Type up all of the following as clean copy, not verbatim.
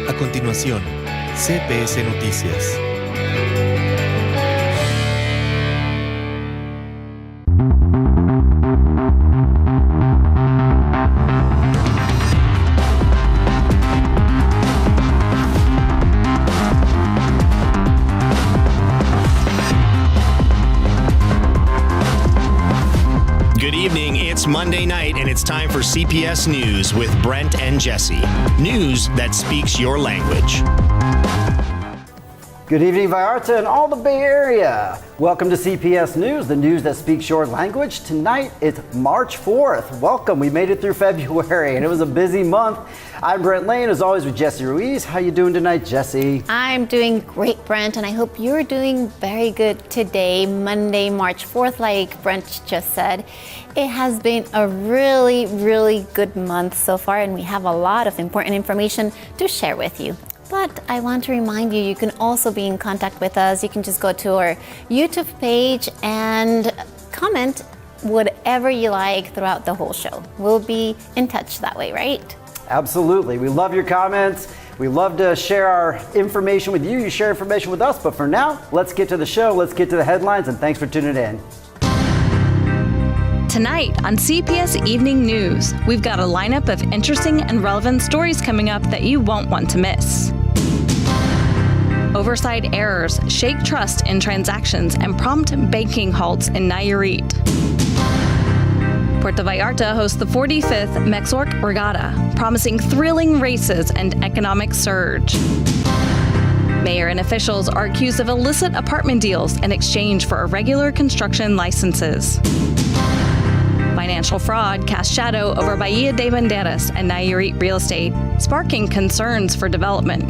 A continuación, CPS Noticias. Good evening. It's Monday night, and it's time for CPS News with Brent and Jessy. News that speaks your language. Good evening, Vallarta and all the Bay Area. Welcome to CPS News, the news that speaks your language. Tonight, it's March 4th. Welcome. We made it through February, and it was a busy month. I'm Brent Lane, as always, with Jessy Ruiz. How you doing tonight, Jessy? I'm doing great, Brent, and I hope you're doing very good today, Monday, March 4th, like Brent just said. It has been a really, really good month so far, and we have a lot of important information to share with you. But I want to remind you, you can also be in contact with us. You can just go to our YouTube page and comment whatever you like throughout the whole show. We'll be in touch that way, right? Absolutely. We love your comments. We love to share our information with you. You share information with us. But for now, let's get to the show. Let's get to the headlines. And thanks for tuning in. Tonight on CPS Evening News, we've got a lineup of interesting and relevant stories coming up that you won't want to miss. Oversight errors shake trust in transactions and prompt banking halts in Nayarit. Puerto Vallarta hosts the 45th Mexorc Regatta, promising thrilling races and economic surge. Mayor and officials are accused of illicit apartment deals in exchange for irregular construction licenses. Financial fraud casts shadow over Bahía de Banderas and Nayarit real estate, sparking concerns for development.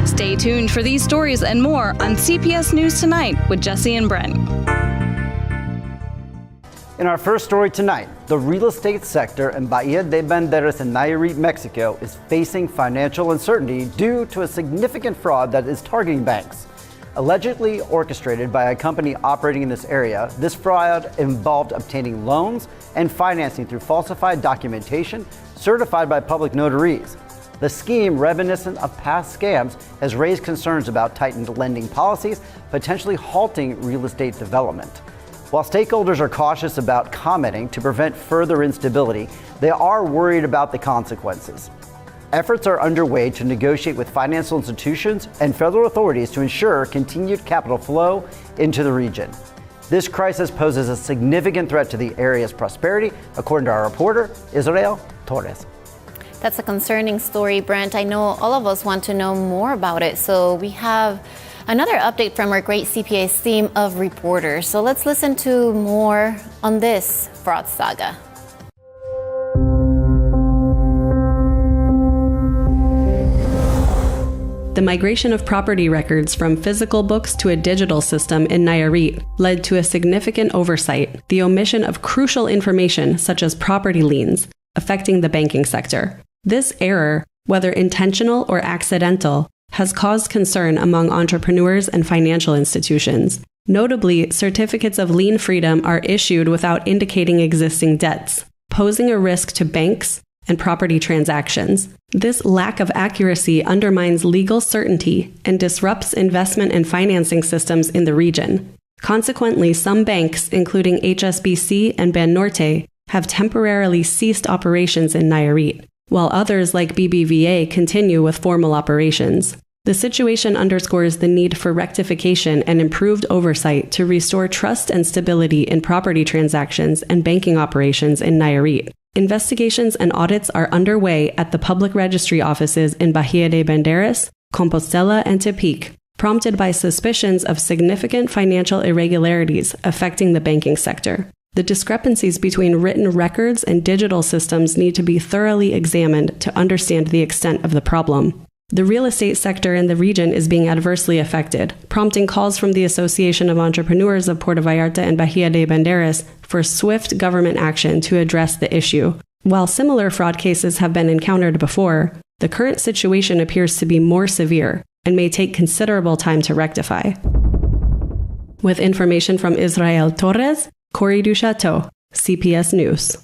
Stay tuned for these stories and more on CPS News Tonight with Jessy and Brent. In our first story tonight, the real estate sector in Bahía de Banderas in Nayarit, Mexico is facing financial uncertainty due to a significant fraud that is targeting banks. Allegedly orchestrated by a company operating in this area, this fraud involved obtaining loans and financing through falsified documentation certified by public notaries. The scheme, reminiscent of past scams, has raised concerns about tightened lending policies, potentially halting real estate development. While stakeholders are cautious about commenting to prevent further instability, they are worried about the consequences. Efforts are underway to negotiate with financial institutions and federal authorities to ensure continued capital flow into the region. This crisis poses a significant threat to the area's prosperity, according to our reporter, Israel Torres. That's a concerning story, Brent. I know all of us want to know more about it, so we have another update from our great CPS team of reporters. So let's listen to more on this fraud saga. The migration of property records from physical books to a digital system in Nayarit led to a significant oversight, the omission of crucial information such as property liens, affecting the banking sector. This error, whether intentional or accidental, has caused concern among entrepreneurs and financial institutions. Notably, certificates of lien freedom are issued without indicating existing debts, posing a risk to banks and property transactions. This lack of accuracy undermines legal certainty and disrupts investment and financing systems in the region. Consequently, some banks, including HSBC and Banorte, have temporarily ceased operations in Nayarit, while others like BBVA continue with formal operations. The situation underscores the need for rectification and improved oversight to restore trust and stability in property transactions and banking operations in Nayarit. Investigations and audits are underway at the public registry offices in Bahía de Banderas, Compostela, and Tepic, prompted by suspicions of significant financial irregularities affecting the banking sector. The discrepancies between written records and digital systems need to be thoroughly examined to understand the extent of the problem. The real estate sector in the region is being adversely affected, prompting calls from the Association of Entrepreneurs of Puerto Vallarta and Bahía de Banderas for swift government action to address the issue. While similar fraud cases have been encountered before, the current situation appears to be more severe and may take considerable time to rectify. With information from Israel Torres, Corey Duchateau, CPS News.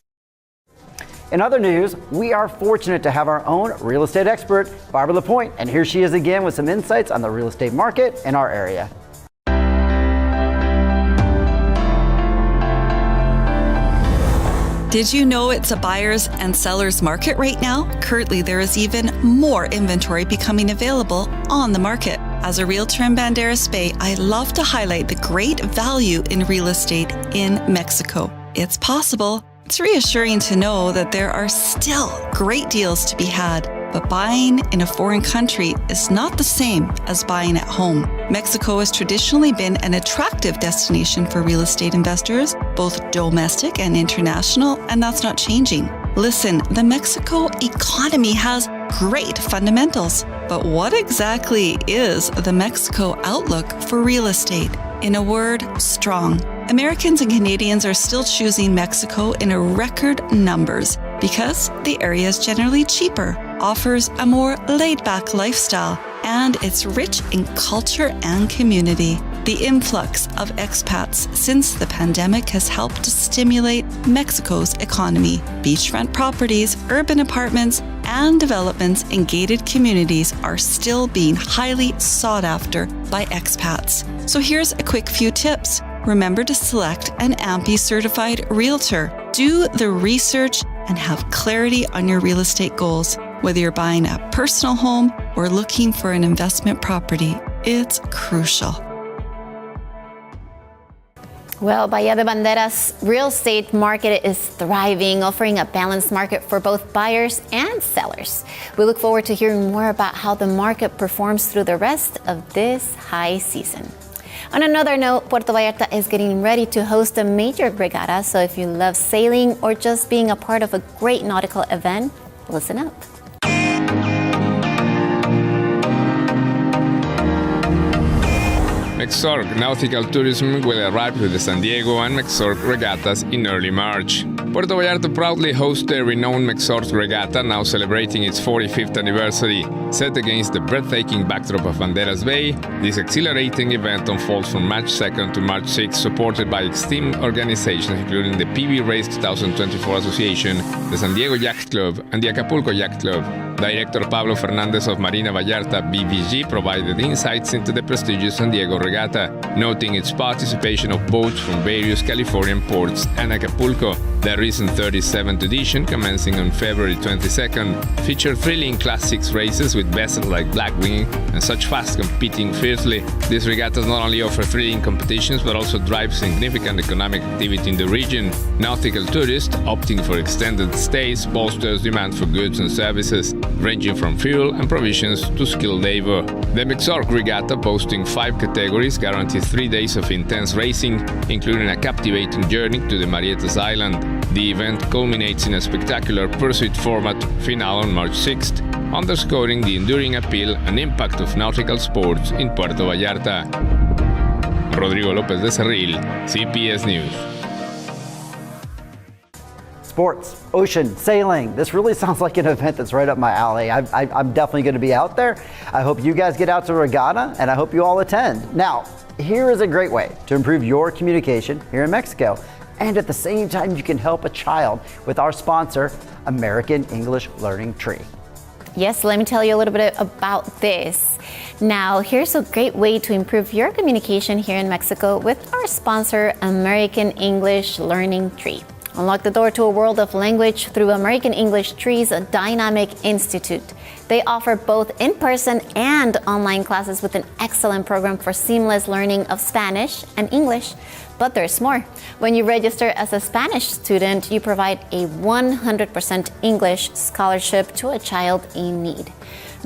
In other news, we are fortunate to have our own real estate expert, Barbara Lapointe, and here she is again with some insights on the real estate market in our area. Did you know it's a buyer's and seller's market right now? Currently, there is even more inventory becoming available on the market. As a realtor in Banderas Bay, I love to highlight the great value in real estate in Mexico. It's possible. It's reassuring to know that there are still great deals to be had, but buying in a foreign country is not the same as buying at home. Mexico has traditionally been an attractive destination for real estate investors, both domestic and international, and that's not changing. Listen, the Mexico economy has great fundamentals, but what exactly is the Mexico outlook for real estate? In a word, strong. Americans and Canadians are still choosing Mexico in a record numbers because the area is generally cheaper, offers a more laid-back lifestyle, and it's rich in culture and community. The influx of expats since the pandemic has helped to stimulate Mexico's economy. Beachfront properties, urban apartments, and developments in gated communities are still being highly sought after by expats. So here's a quick few tips. Remember to select an AMPI certified realtor. Do the research and have clarity on your real estate goals. Whether you're buying a personal home or looking for an investment property, it's crucial. Well, Bahía de Banderas real estate market is thriving, offering a balanced market for both buyers and sellers. We look forward to hearing more about how the market performs through the rest of this high season. On another note, Puerto Vallarta is getting ready to host a major regatta, so if you love sailing or just being a part of a great nautical event, listen up. Mexorc Nautical Tourism will arrive to the San Diego and Mexorc regattas in early March. Puerto Vallarta proudly hosts the renowned Mexorc Regatta, now celebrating its 45th anniversary. Set against the breathtaking backdrop of Banderas Bay, this exhilarating event unfolds from March 2nd to March 6th, supported by esteemed organizations including the PB Race 2024 Association, the San Diego Yacht Club, and the Acapulco Yacht Club. Director Pablo Fernandez of Marina Vallarta BVG provided insights into the prestigious San Diego Regatta, noting its participation of boats from various Californian ports and Acapulco. The recent 37th edition, commencing on February 22nd, featured thrilling Class 6 races with vessels like Blackwing and such fast competing fiercely. These regattas not only offer thrilling competitions but also drive significant economic activity in the region. Nautical tourists opting for extended stays bolsters demand for goods and services, ranging from fuel and provisions to skilled labor. The Mexorc Regatta, boasting 5 categories, guarantees 3 days of intense racing, including a captivating journey to the Marietas Island. The event culminates in a spectacular pursuit format finale on March 6th, underscoring the enduring appeal and impact of nautical sports in Puerto Vallarta. Rodrigo López de Cerril, CPS News. Sports, ocean, sailing. This really sounds like an event that's right up my alley. I'm definitely going to be out there. I hope you guys get out to Regatta, and I hope you all attend. Now, here is a great way to improve your communication here in Mexico. And at the same time, you can help a child with our sponsor, American English Learning Tree. Yes, let me tell you a little bit about this. Now, here's a great way to improve your communication here in Mexico with our sponsor, American English Learning Tree. Unlock the door to a world of language through American English Tree's Dynamic Institute. They offer both in-person and online classes with an excellent program for seamless learning of Spanish and English. But there's more. When you register as a Spanish student, you provide a 100% English scholarship to a child in need.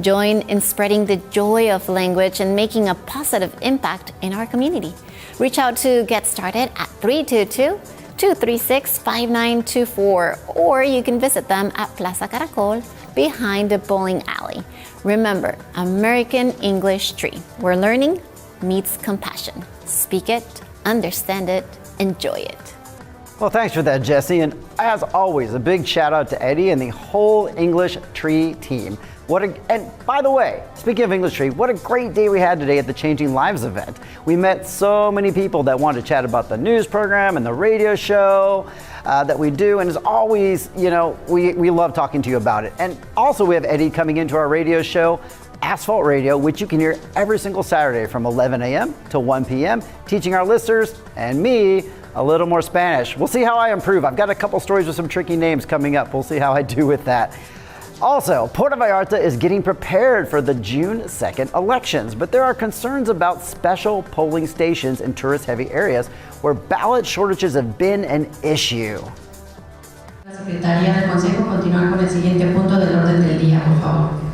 Join in spreading the joy of language and making a positive impact in our community. Reach out to get started at 322-236-5924, or you can visit them at Plaza Caracol behind the bowling alley. Remember, American English Tree, where learning meets compassion. Speak it, understand it, enjoy it. Well, thanks for that, Jesse. And as always, a big shout out to Eddie and the whole English Tree team. And by the way, speaking of English Tree, what a great day we had today at the Changing Lives event. We met so many people that wanted to chat about the news program and the radio show that we do. And as always, you know, we love talking to you about it. And also we have Eddie coming into our radio show, Asphalt Radio, which you can hear every single Saturday from 11 a.m. to 1 p.m., teaching our listeners and me a little more Spanish. We'll see how I improve. I've got a couple stories with some tricky names coming up. We'll see how I do with that. Also, Puerto Vallarta is getting prepared for the June 2nd elections, but there are concerns about special polling stations in tourist-heavy areas where ballot shortages have been an issue. La Secretaría del Consejo continuar con el siguiente punto del orden del día, por favor.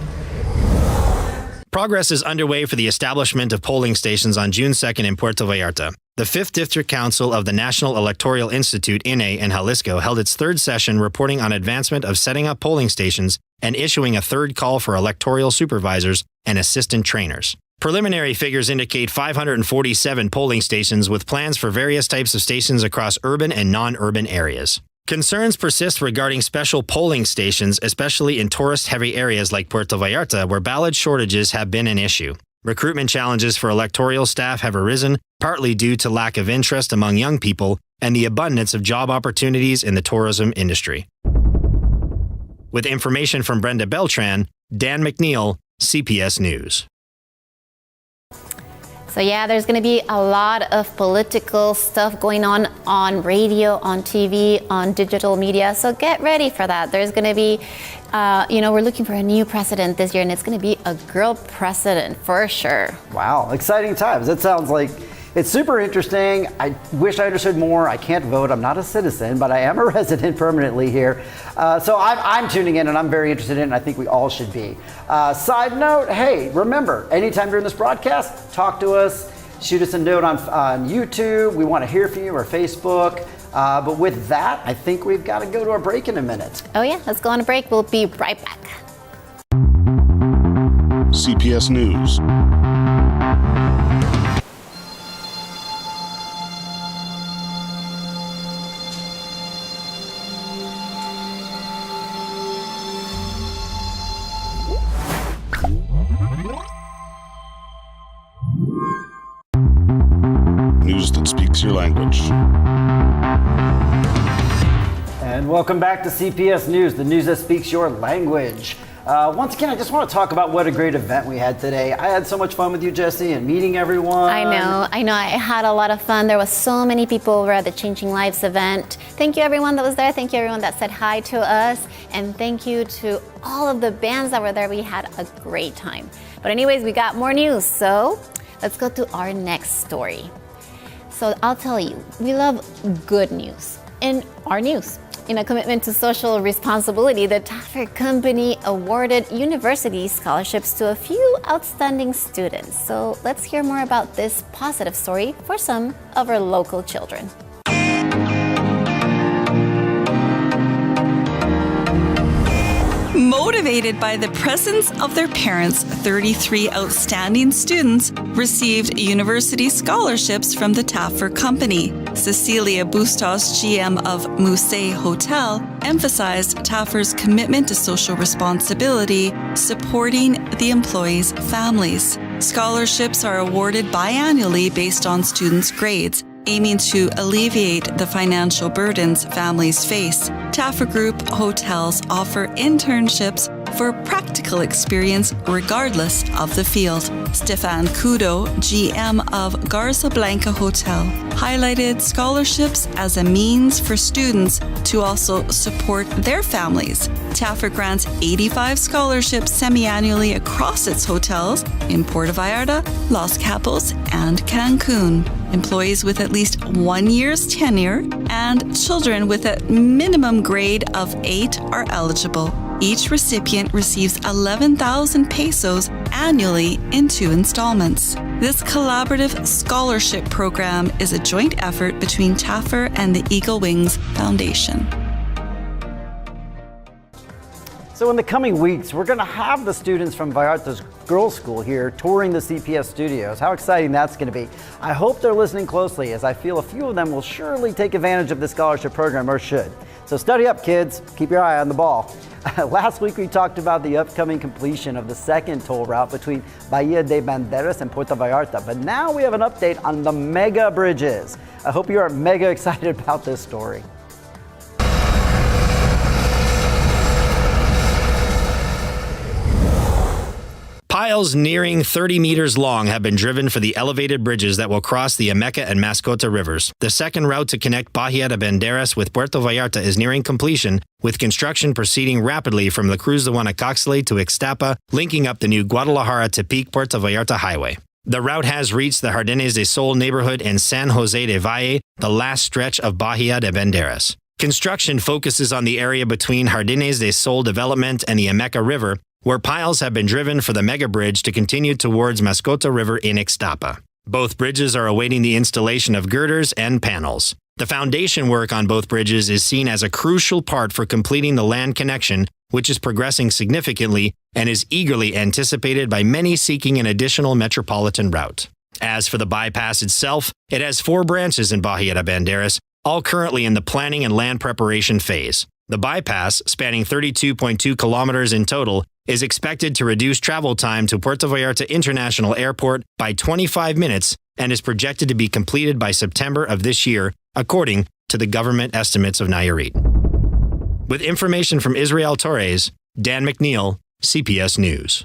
Progress is underway for the establishment of polling stations on June 2nd in Puerto Vallarta. The 5th District Council of the National Electoral Institute, INE, in Jalisco held its third session reporting on advancement of setting up polling stations and issuing a third call for electoral supervisors and assistant trainers. Preliminary figures indicate 547 polling stations with plans for various types of stations across urban and non-urban areas. Concerns persist regarding special polling stations, especially in tourist-heavy areas like Puerto Vallarta, where ballot shortages have been an issue. Recruitment challenges for electoral staff have arisen, partly due to lack of interest among young people and the abundance of job opportunities in the tourism industry. With information from Brenda Beltran, Dan McNeil, CPS News. So yeah, there's going to be a lot of political stuff going on radio, on TV, on digital media. So get ready for that. There's going to be, we're looking for a new president this year, and it's going to be a girl president for sure. Wow, exciting times. That sounds like it's super interesting. I wish I understood more. I can't vote. I'm not a citizen, but I am a resident permanently here. So I'm tuning in, and I'm very interested in it, and I think we all should be. Side note, hey, remember, anytime during this broadcast, talk to us, shoot us a note on YouTube. We want to hear from you, or Facebook. But with that, I think we've got to go to a break in a minute. Oh yeah, let's go on a break. We'll be right back. CPS News. News that speaks your language. And welcome back to CPS News, the news that speaks your language. Once again, I just want to talk about what a great event we had today. I had so much fun with you, Jessy, and meeting everyone. I know. I had a lot of fun. There was so many people over at the Changing Lives event. Thank you everyone that was there. Thank you everyone that said hi to us. And thank you to all of the bands that were there. We had a great time. But anyways, we got more news. So let's go to our next story. So I'll tell you, we love good news in our news. In a commitment to social responsibility, the Taffer Company awarded university scholarships to a few outstanding students. So let's hear more about this positive story for some of our local children. Motivated by the presence of their parents, 33 outstanding students received university scholarships from the Taffer Company. Cecilia Bustos, GM of Musée Hotel, emphasized Taffer's commitment to social responsibility, supporting the employees' families. Scholarships are awarded biannually based on students' grades, aiming to alleviate the financial burdens families face. Taffer Group hotels offer internships for practical experience regardless of the field. Stefan Kudo, GM of Garza Blanca Hotel, highlighted scholarships as a means for students to also support their families. Taffer grants 85 scholarships semi-annually across its hotels in Puerto Vallarta, Los Cabos, and Cancun. Employees with at least 1 year's tenure and children with a minimum grade of 8 are eligible. Each recipient receives 11,000 pesos annually in 2 installments. This collaborative scholarship program is a joint effort between Taffer and the Eagle Wings Foundation. So in the coming weeks, we're going to have the students from Vallarta's Girls' School here touring the CPS studios. How exciting that's going to be. I hope they're listening closely, as I feel a few of them will surely take advantage of the scholarship program, or should. So study up, kids. Keep your eye on the ball. Last week, we talked about the upcoming completion of the second toll route between Bahía de Banderas and Puerto Vallarta. But now we have an update on the mega bridges. I hope you are mega excited about this story. Piles nearing 30 meters long have been driven for the elevated bridges that will cross the Ameca and Mascota rivers. The second route to connect Bahía de Banderas with Puerto Vallarta is nearing completion, with construction proceeding rapidly from La Cruz de Guanacaxtla to Ixtapa, linking up the new Guadalajara-Tepic-Puerto Vallarta highway. The route has reached the Jardines de Sol neighborhood in San Jose de Valle, the last stretch of Bahía de Banderas. Construction focuses on the area between Jardines de Sol development and the Ameca River, where piles have been driven for the mega bridge to continue towards Mascota River in Ixtapa. Both bridges are awaiting the installation of girders and panels. The foundation work on both bridges is seen as a crucial part for completing the land connection, which is progressing significantly and is eagerly anticipated by many seeking an additional metropolitan route. As for the bypass itself, it has 4 branches in Bahía de Banderas, all currently in the planning and land preparation phase. The bypass, spanning 32.2 kilometers in total, is expected to reduce travel time to Puerto Vallarta International Airport by 25 minutes and is projected to be completed by September of this year, according to the government estimates of Nayarit. With information from Israel Torres, Dan McNeil, CPS News.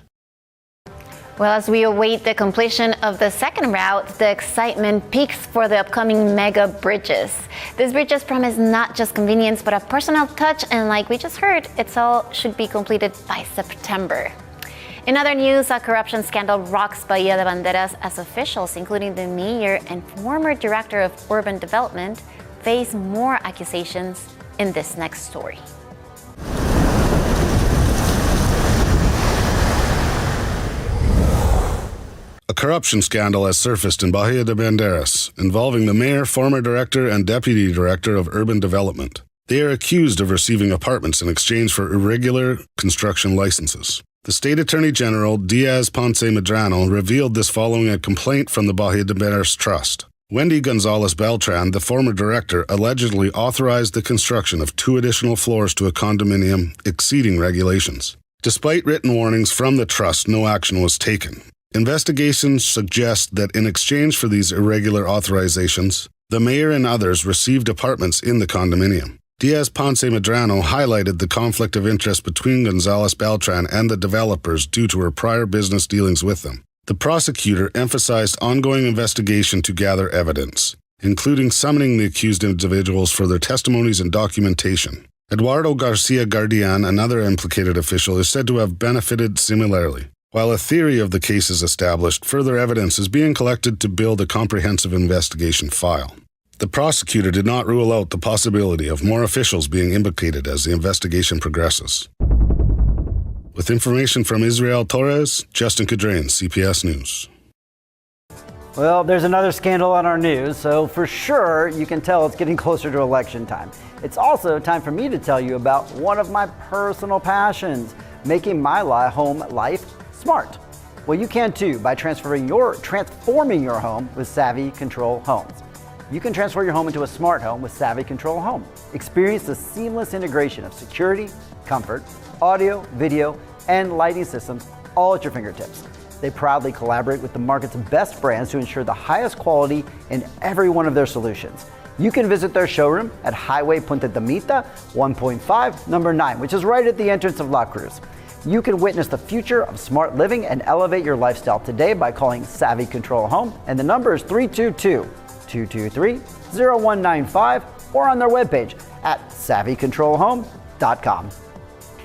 Well, as we await the completion of the second route, the excitement peaks for the upcoming mega bridges. These bridges promise not just convenience, but a personal touch, and like we just heard, it's all should be completed by September. In other news, a corruption scandal rocks Bahía de Banderas as officials, including the mayor and former director of urban development, face more accusations in this next story. A corruption scandal has surfaced in Bahía de Banderas, involving the mayor, former director, and deputy director of urban development. They are accused of receiving apartments in exchange for irregular construction licenses. The state attorney general, Diaz Ponce Medrano, revealed this following a complaint from the Bahía de Banderas Trust. Wendy Gonzalez Beltran, the former director, allegedly authorized the construction of 2 additional floors to a condominium exceeding regulations. Despite written warnings from the trust, no action was taken. Investigations suggest that in exchange for these irregular authorizations, the mayor and others received apartments in the condominium. Diaz Ponce Medrano highlighted the conflict of interest between Gonzalez Beltran and the developers due to her prior business dealings with them. The prosecutor emphasized ongoing investigation to gather evidence, including summoning the accused individuals for their testimonies and documentation. Eduardo Garcia Guardian, another implicated official, is said to have benefited similarly. While a theory of the case is established, further evidence is being collected to build a comprehensive investigation file. The prosecutor did not rule out the possibility of more officials being implicated as the investigation progresses. With information from Israel Torres, Justin Cadrain, CPS News. Well, there's another scandal on our news, so for sure you can tell it's getting closer to election time. It's also time for me to tell you about one of my personal passions, making my home life smart. Well, you can too by transforming your home with Savvy Control Homes. You can transform your home into a smart home with Savvy Control Home. Experience the seamless integration of security, comfort, audio, video, and lighting systems all at your fingertips. They proudly collaborate with the market's best brands to ensure the highest quality in every one of their solutions. You can visit their showroom at Highway Punta Damita 1.5, number 9, which is right at the entrance of La Cruz. You can witness the future of smart living and elevate your lifestyle today by calling Savvy Control Home, and the number is 322-223-0195 or on their webpage at savvycontrolhome.com.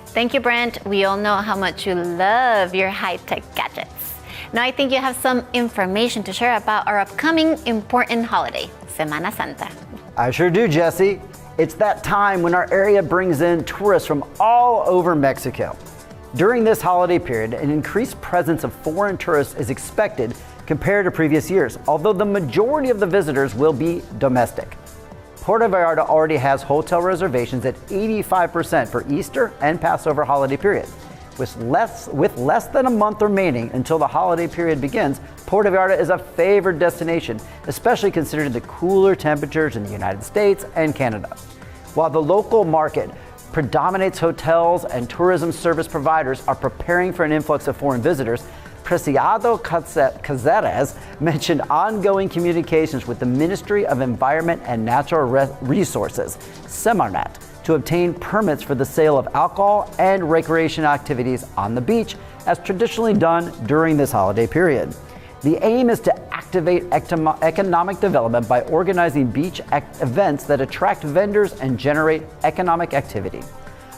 Thank you, Brent. We all know how much you love your high-tech gadgets. Now I think you have some information to share about our upcoming important holiday, Semana Santa. I sure do, Jesse. It's that time when our area brings in tourists from all over Mexico. During this holiday period, an increased presence of foreign tourists is expected compared to previous years, although the majority of the visitors will be domestic. Puerto Vallarta already has hotel reservations at 85% for Easter and Passover holiday period. With less than a month remaining until the holiday period begins, Puerto Vallarta is a favored destination, especially considering the cooler temperatures in the United States and Canada. While the local market predominates, hotels and tourism service providers are preparing for an influx of foreign visitors. Preciado Cazares mentioned ongoing communications with the Ministry of Environment and Natural Resources, Semarnat, to obtain permits for the sale of alcohol and recreation activities on the beach, as traditionally done during this holiday period. The aim is to activate economic development by organizing beach events that attract vendors and generate economic activity.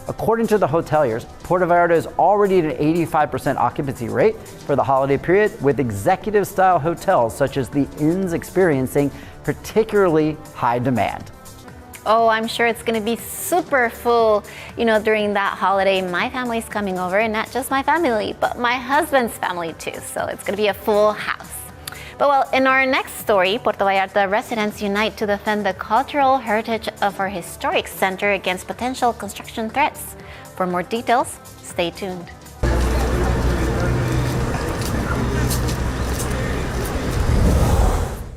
According to the hoteliers, Puerto Vallarta is already at an 85% occupancy rate for the holiday period, with executive-style hotels such as the Inns experiencing particularly high demand. Oh, I'm sure it's going to be super full, during that holiday. My family's coming over, and not just my family, but my husband's family too. So it's going to be a full house. But well, in our next story, Puerto Vallarta residents unite to defend the cultural heritage of our historic center against potential construction threats. For more details, stay tuned.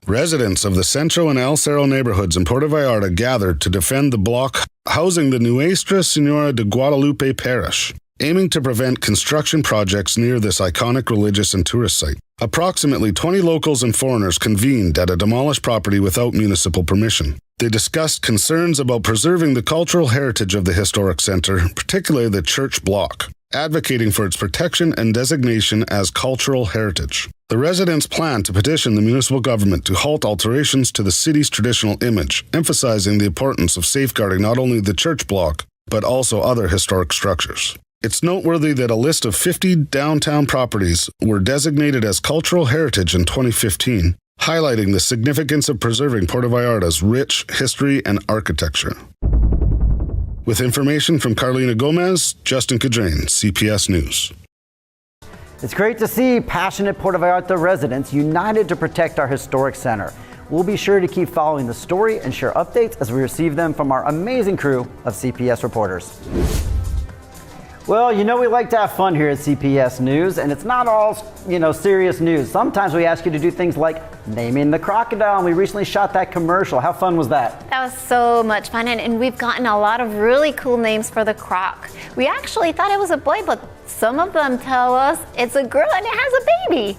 Residents of the Centro and El Cerro neighborhoods in Puerto Vallarta gathered to defend the block housing the Nuestra Senora de Guadalupe parish, aiming to prevent construction projects near this iconic religious and tourist site. Approximately 20 locals and foreigners convened at a demolished property without municipal permission. They discussed concerns about preserving the cultural heritage of the historic center, particularly the church block, advocating for its protection and designation as cultural heritage. The residents plan to petition the municipal government to halt alterations to the city's traditional image, emphasizing the importance of safeguarding not only the church block, but also other historic structures. It's noteworthy that a list of 50 downtown properties were designated as cultural heritage in 2015, highlighting the significance of preserving Puerto Vallarta's rich history and architecture. With information from Carlina Gomez, Justin Cadrain, CPS News. It's great to see passionate Puerto Vallarta residents united to protect our historic center. We'll be sure to keep following the story and share updates as we receive them from our amazing crew of CPS reporters. Well, we like to have fun here at CPS News, and it's not all, serious news. Sometimes we ask you to do things like naming the crocodile, and we recently shot that commercial. How fun was that? That was so much fun, and we've gotten a lot of really cool names for the croc. We actually thought it was a boy, but some of them tell us it's a girl and it has a baby.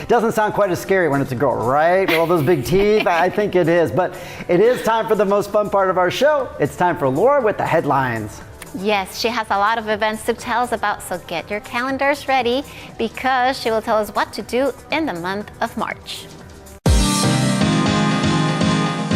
Doesn't sound quite as scary when it's a girl, right? With all those big teeth, I think it is. But it is time for the most fun part of our show. It's time for Laura with the headlines. Yes, she has a lot of events to tell us about, so get your calendars ready because she will tell us what to do in the month of March.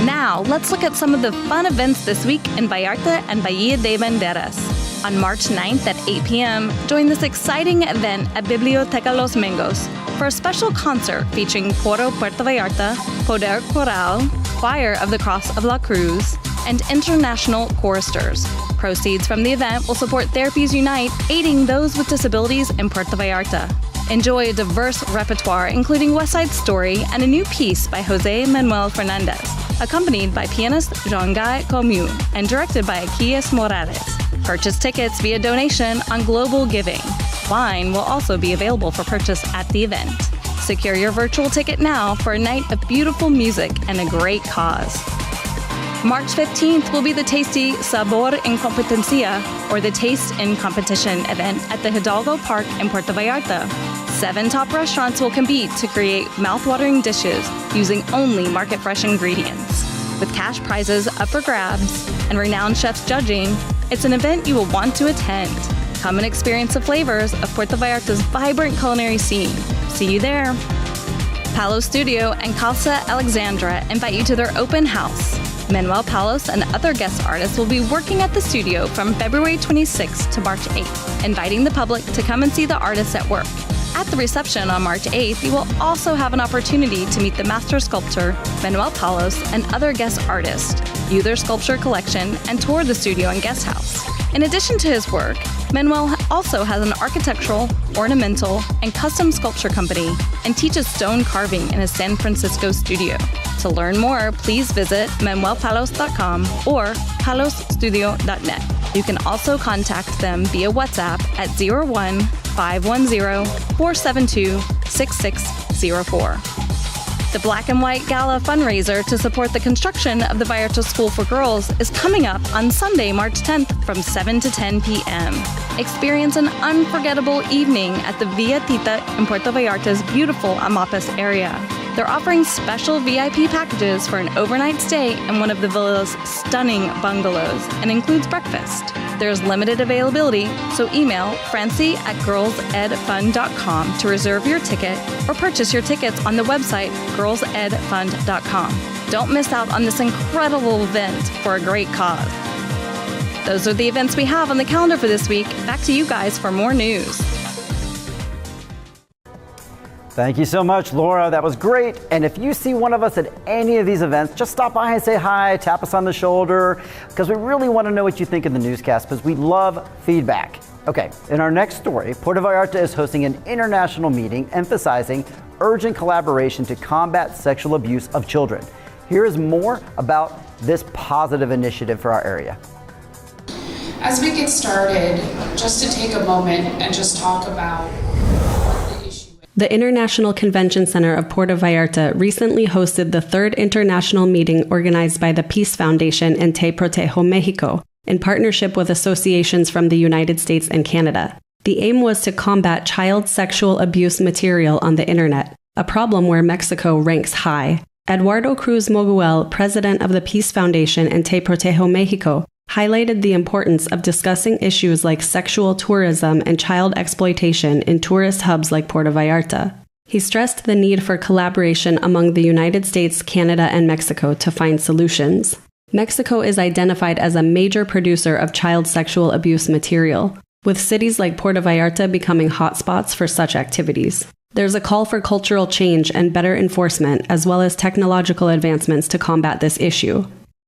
Now, let's look at some of the fun events this week in Vallarta and Bahía de Banderas. On March 9th at 8 p.m., join this exciting event at Biblioteca Los Mengos for a special concert featuring Coro Puerto Vallarta, Poder Coral, Choir of the Cross of La Cruz, and international choristers. Proceeds from the event will support Therapies Unite, aiding those with disabilities in Puerto Vallarta. Enjoy a diverse repertoire, including West Side Story and a new piece by Jose Manuel Fernandez, accompanied by pianist Jean-Guy Comu and directed by Aquiles Morales. Purchase tickets via donation on Global Giving. Wine will also be available for purchase at the event. Secure your virtual ticket now for a night of beautiful music and a great cause. March 15th will be the tasty Sabor en Competencia, or the Taste in Competition event at the Hidalgo Park in Puerto Vallarta. 7 top restaurants will compete to create mouth-watering dishes using only market-fresh ingredients. With cash prizes up for grabs and renowned chefs judging, it's an event you will want to attend. Come and experience the flavors of Puerto Vallarta's vibrant culinary scene. See you there. Palos Studio and Casa Alexandra invite you to their open house. Manuel Palos and other guest artists will be working at the studio from February 26th to March 8th, inviting the public to come and see the artists at work. At the reception on March 8th, you will also have an opportunity to meet the master sculptor, Manuel Palos, and other guest artists, view their sculpture collection, and tour the studio and guest house. In addition to his work, Manuel also has an architectural, ornamental, and custom sculpture company and teaches stone carving in his San Francisco studio. To learn more, please visit manuelpalos.com or palosstudio.net. You can also contact them via WhatsApp at 01-510-472-6604. The Black and White Gala fundraiser to support the construction of the Vallarta School for Girls is coming up on Sunday, March 10th from 7 to 10 p.m. Experience an unforgettable evening at the Villa Tita in Puerto Vallarta's beautiful Amapas area. They're offering special VIP packages for an overnight stay in one of the villa's stunning bungalows and includes breakfast. There's limited availability, so email francie@girlsedfund.com to reserve your ticket or purchase your tickets on the website girlsedfund.com. Don't miss out on this incredible event for a great cause. Those are the events we have on the calendar for this week. Back to you guys for more news. Thank you so much, Laura. That was great. And if you see one of us at any of these events, just stop by and say hi, tap us on the shoulder, because we really want to know what you think of the newscast, because we love feedback. Okay, in our next story, Puerto Vallarta is hosting an international meeting emphasizing urgent collaboration to combat sexual abuse of children. Here is more about this positive initiative for our area. As we get started, just to take a moment and just talk about the International Convention Center of Puerto Vallarta recently hosted the third international meeting organized by the Peace Foundation and Te Protejo Mexico in partnership with associations from the United States and Canada. The aim was to combat child sexual abuse material on the internet, a problem where Mexico ranks high. Eduardo Cruz Moguel, president of the Peace Foundation and Te Protejo Mexico, highlighted the importance of discussing issues like sexual tourism and child exploitation in tourist hubs like Puerto Vallarta. He stressed the need for collaboration among the United States, Canada, and Mexico to find solutions. Mexico is identified as a major producer of child sexual abuse material, with cities like Puerto Vallarta becoming hotspots for such activities. There's a call for cultural change and better enforcement, as well as technological advancements to combat this issue.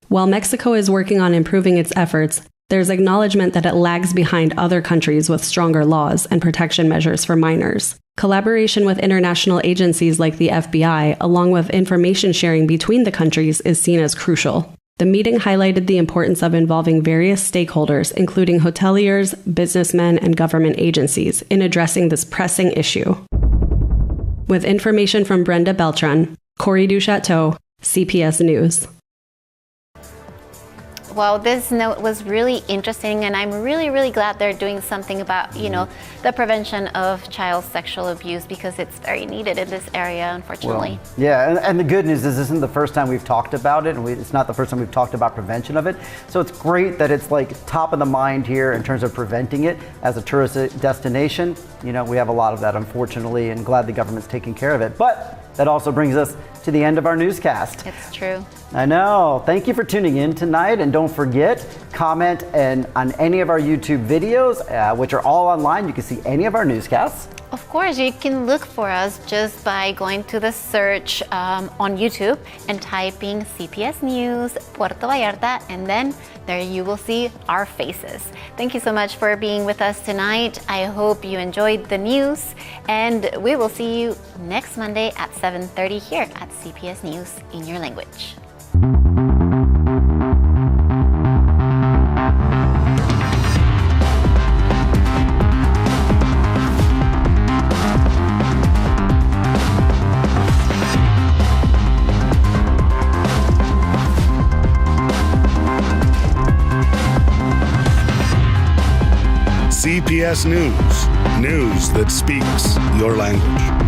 While Mexico is working on improving its efforts, there's acknowledgement that it lags behind other countries with stronger laws and protection measures for minors. Collaboration with international agencies like the FBI, along with information sharing between the countries, is seen as crucial. The meeting highlighted the importance of involving various stakeholders, including hoteliers, businessmen, and government agencies, in addressing this pressing issue. With information from Brenda Beltran, Corey Duchateau, CPS News. Well, this note was really interesting, and I'm really glad they're doing something about, the prevention of child sexual abuse, because it's very needed in this area, unfortunately. Well, yeah, and the good news is this isn't the first time we've talked about it, and it's not the first time we've talked about prevention of it. So it's great that it's like top of the mind here in terms of preventing it as a tourist destination. We have a lot of that, unfortunately, and glad the government's taking care of it. But that also brings us to the end of our newscast. It's true. I know. Thank you for tuning in tonight, and don't forget, comment on any of our YouTube videos, which are all online. You can see any of our newscasts. Of course, you can look for us just by going to the search on YouTube and typing CPS News Puerto Vallarta, and then there you will see our faces. Thank you so much for being with us tonight. I hope you enjoyed the news, and we will see you next Monday at 7:30 here at CPS News in your language. CPS News. News that speaks your language.